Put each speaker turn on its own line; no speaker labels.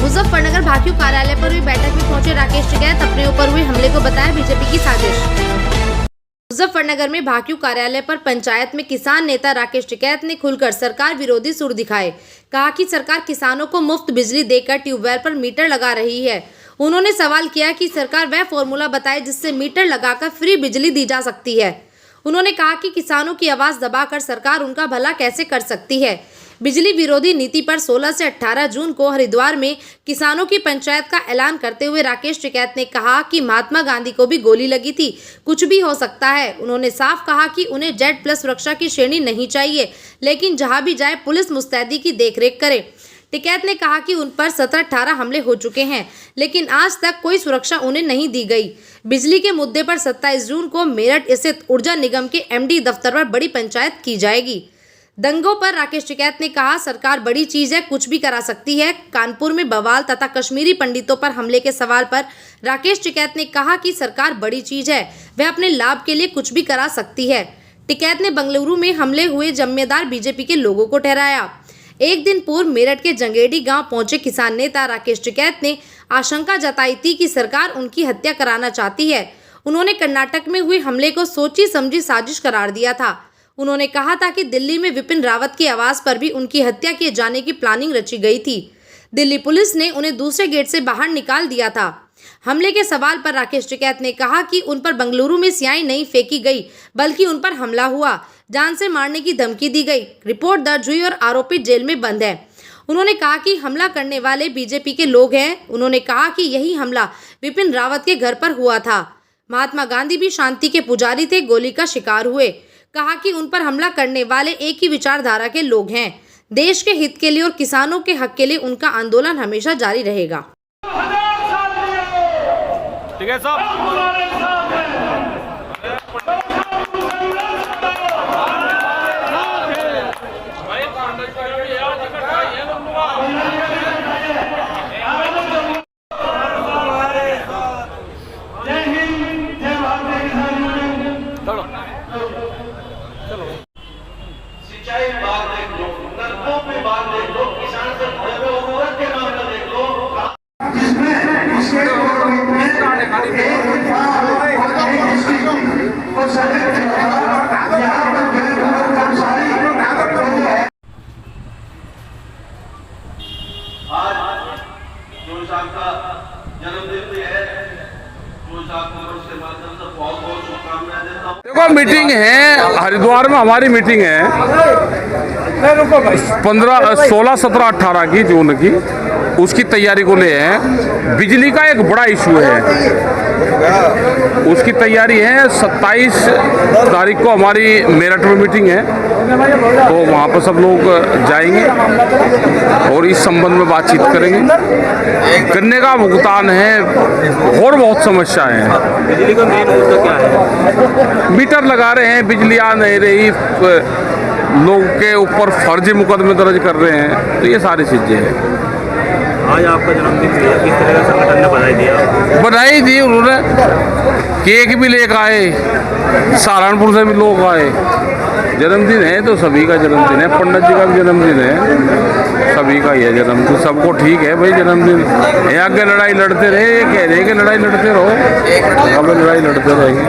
मुजफ्फरनगर भाकियू कार्यालय पर हुई बैठक में पहुंचे राकेश टिकैत अपने ऊपर हुए हमले को बताया बीजेपी की साजिश। मुजफ्फरनगर में भाकियू कार्यालय पर पंचायत में किसान नेता राकेश टिकैत ने खुलकर सरकार विरोधी सुर दिखाए। कहा कि सरकार किसानों को मुफ्त बिजली देकर ट्यूबवेल पर मीटर लगा रही है। उन्होंने सवाल किया कि सरकार वह फॉर्मूला बताए जिससे मीटर लगाकर फ्री बिजली दी जा सकती है। उन्होंने कहा कि किसानों की आवाज दबाकर सरकार उनका भला कैसे कर सकती है। बिजली विरोधी नीति पर 16 से 18 जून को हरिद्वार में किसानों की पंचायत का ऐलान करते हुए राकेश टिकैत ने कहा कि महात्मा गांधी को भी गोली लगी थी, कुछ भी हो सकता है। उन्होंने साफ कहा कि उन्हें Z+ सुरक्षा की श्रेणी नहीं चाहिए, लेकिन जहां भी जाए पुलिस मुस्तैदी की देखरेख करे। टिकैत ने कहा कि उन पर 17-18 हमले हो चुके हैं, लेकिन आज तक कोई सुरक्षा उन्हें नहीं दी गई। बिजली के मुद्दे पर 27 जून को मेरठ स्थित ऊर्जा निगम के MD दफ्तर पर बड़ी पंचायत की जाएगी। दंगों पर राकेश टिकैत ने कहा, सरकार बड़ी चीज है, कुछ भी करा सकती है। कानपुर में बवाल तथा कश्मीरी पंडितों पर हमले के सवाल पर राकेश टिकैत ने कहा कि सरकार बड़ी चीज है, वह अपने लाभ के लिए कुछ भी करा सकती है। टिकैत ने बंगलुरु में हमले हुए जिम्मेदार बीजेपी के लोगों को ठहराया। एक दिन पूर्व मेरठ के जंगेड़ी गांव पहुंचे किसान नेता राकेश टिकैत ने आशंका जताई थी कि सरकार उनकी हत्या कराना चाहती है। उन्होंने कर्नाटक में हुए हमले को सोची समझी साजिश करार दिया था। उन्होंने कहा था कि दिल्ली में विपिन रावत की आवाज पर भी उनकी हत्या किए जाने की प्लानिंग रची गई थी। दिल्ली पुलिस ने उन्हें दूसरे गेट से बाहर निकाल दिया था। हमले के सवाल पर राकेश टिकैत ने कहा कि उन पर बंगलुरु में स्याही नहीं फेंकी गई, बल्कि उन पर हमला हुआ, जान से मारने की धमकी दी गई। रिपोर्ट दर्ज हुई और आरोपी जेल में बंद है। उन्होंने कहा कि हमला करने वाले बीजेपी के लोग हैं। उन्होंने कहा कि यही हमला विपिन रावत के घर पर हुआ था। महात्मा गांधी भी शांति के पुजारी थे, गोली का शिकार हुए। कहा कि उन पर हमला करने वाले एक ही विचारधारा के लोग हैं। देश के हित के लिए और किसानों के हक के लिए उनका आंदोलन हमेशा जारी रहेगा।
ठीक है साहब।
सिंचाई बात देख लो, नलकों पे बात देख लो, किसान से जुड़े हुए औरत के मामला देख लो, आज जो साहब का जन्मदिन भी है, जो साहब को उसके माध्यम से बहुत बहुत शुभकामनाएं देता हूँ।
देखो मीटिंग है हरिद्वार में, हमारी मीटिंग है 16, 17, 18 की जून की, उसकी तैयारी को ले हैं। बिजली का एक बड़ा इशू है, उसकी तैयारी है। 27 तारीख को हमारी मेरठ में मीटिंग है, तो वहाँ पर सब लोग जाएंगे और इस संबंध में बातचीत करेंगे। गन्ने का भुगतान है और बहुत समस्याएं हैं।
बिजली का मेन मुद्दा क्या है?
मीटर लगा रहे हैं, बिजली आ नहीं रही, लोग के ऊपर फर्जी मुकदमे दर्ज कर रहे हैं, तो ये सारी चीज़ें हैं।
आज आपका जन्मदिन है, किस तरह का संगठन ने बधाई दिया?
बधाई दी उन्होंने, केक भी लेकर आए, सहारनपुर से भी लोग आए। जन्मदिन है तो सभी का जन्मदिन है, पंडित जी का भी जन्मदिन है, सभी का ही है जन्मदिन। सबको ठीक है भाई जन्मदिन। यहाँ के लड़ाई लड़ते रहे, ये कह रहे कि लड़ाई लड़ते रहो, अब लड़ाई लड़ते रहेंगे।